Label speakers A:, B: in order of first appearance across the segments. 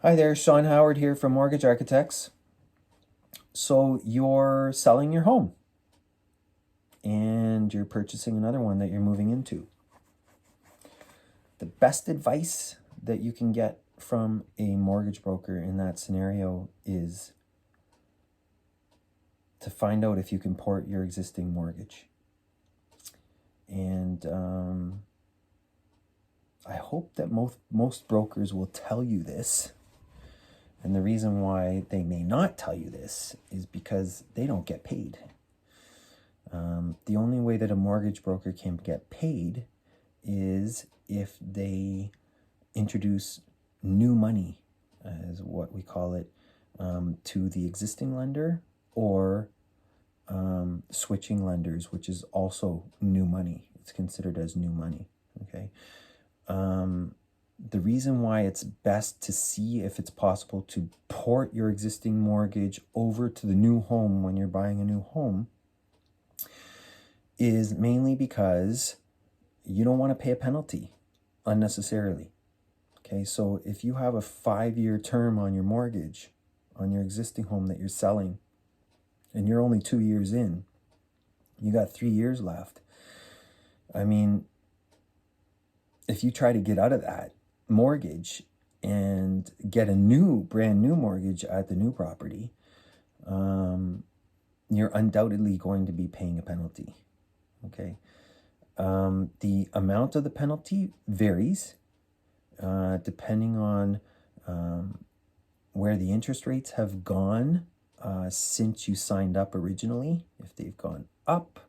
A: Hi there, Sean Howard here from Mortgage Architects. So you're selling your home and you're purchasing another one that you're moving into. The best advice that you can get from a mortgage broker in that scenario is to find out if you can port your existing mortgage. And I hope that most brokers will tell you this. And the reason why they may not tell you this is because they don't get paid. The only way that a mortgage broker can get paid is if they introduce new money, as what we call it, to the existing lender, or switching lenders, which is also new money. It's considered as new money. Okay. The reason why it's best to see if it's possible to port your existing mortgage over to the new home when you're buying a new home is mainly because you don't want to pay a penalty unnecessarily. Okay, so if you have a 5-year term on your mortgage on your existing home that you're selling, and you're only 2 years in, you got 3 years left. I mean, if you try to get out of that mortgage and get a brand new mortgage at the new property, you're undoubtedly going to be paying a penalty. Okay. The amount of the penalty varies depending on where the interest rates have gone since you signed up originally. If they've gone up,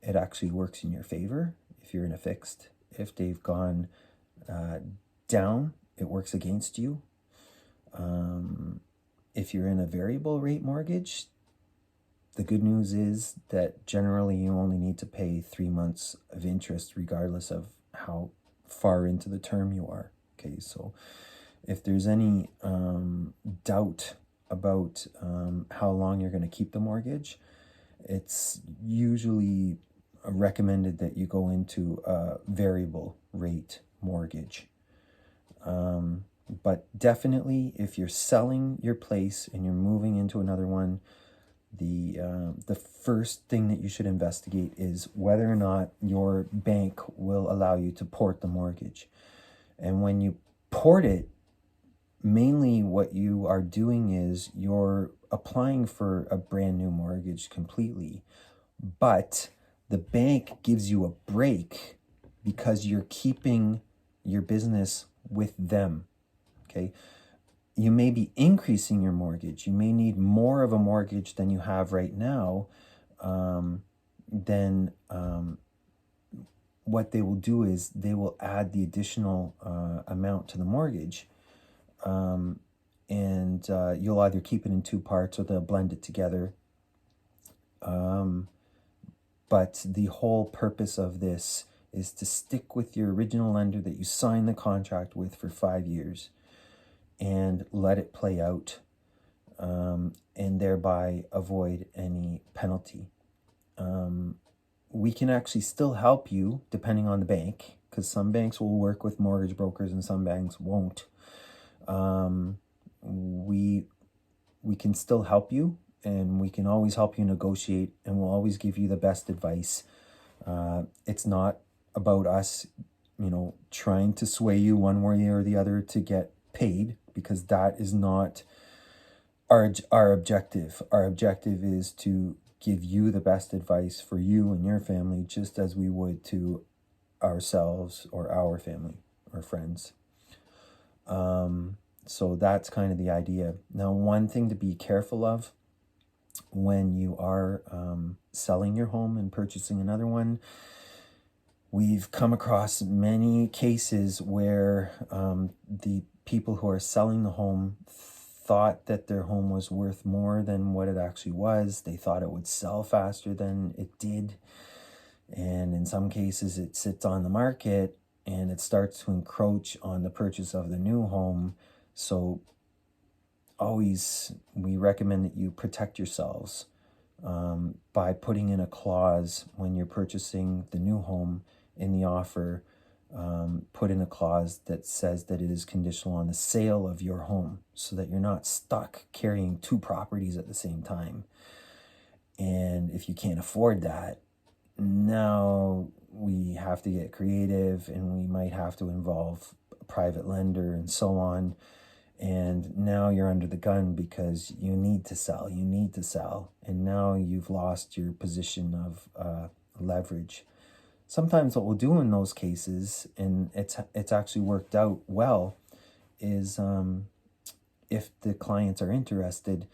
A: it actually works in your favor if you're in a fixed. If they've gone down, it works against you. If you're in a variable rate mortgage, the good news is that generally you only need to pay 3 months of interest regardless of how far into the term you are. Okay, so if there's any doubt about how long you're going to keep the mortgage, it's usually recommended that you go into a variable rate mortgage. But definitely, if you're selling your place and you're moving into another one, the first thing that you should investigate is whether or not your bank will allow you to port the mortgage. And when you port it, mainly what you are doing is you're applying for a brand new mortgage completely, but the bank gives you a break because you're keeping your business with them. Okay. You may be increasing your mortgage. You may need more of a mortgage than you have right now. Then what they will do is they will add the additional amount to the mortgage. And you'll either keep it in 2 parts or they'll blend it together. But the whole purpose of this is to stick with your original lender that you signed the contract with for 5 years and let it play out, and thereby avoid any penalty. We can actually still help you depending on the bank, because some banks will work with mortgage brokers and some banks won't. We can still help you, and we can always help you negotiate, and we'll always give you the best advice. It's not about us, trying to sway you one way or the other to get paid, because that is not our objective. Our objective is to give you the best advice for you and your family, just as we would to ourselves or our family or friends. So that's kind of the idea. Now, one thing to be careful of when you are selling your home and purchasing another one, we've come across many cases where the people who are selling the home thought that their home was worth more than what it actually was. They thought it would sell faster than it did. And in some cases, it sits on the market and it starts to encroach on the purchase of the new home. So always, we recommend that you protect yourselves by putting in a clause when you're purchasing the new home in the offer put in a clause that says that it is conditional on the sale of your home, so that you're not stuck carrying two properties at the same time. And if you can't afford that, now we have to get creative, and we might have to involve a private lender and so on. And now you're under the gun because you need to sell, and now you've lost your position of leverage. Sometimes what we'll do in those cases, and it's actually worked out well, is if the clients are interested,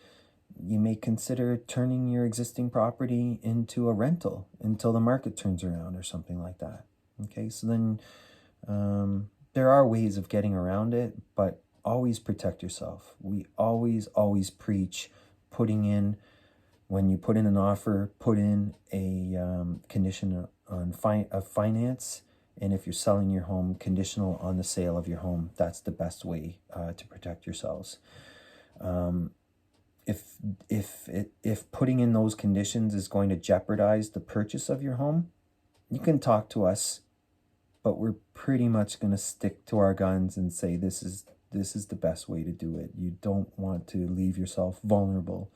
A: you may consider turning your existing property into a rental until the market turns around or something like that. Okay, so then there are ways of getting around it, but always protect yourself. We always preach putting in, when you put in an offer, put in a condition on finance. And if you're selling your home, conditional on the sale of your home. That's the best way to protect yourselves. If putting in those conditions is going to jeopardize the purchase of your home, you can talk to us, but we're pretty much going to stick to our guns and say this is the best way to do it. You don't want to leave yourself vulnerable,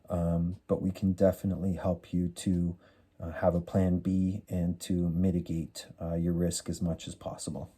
A: but we can definitely help you to have a plan B and to mitigate your risk as much as possible.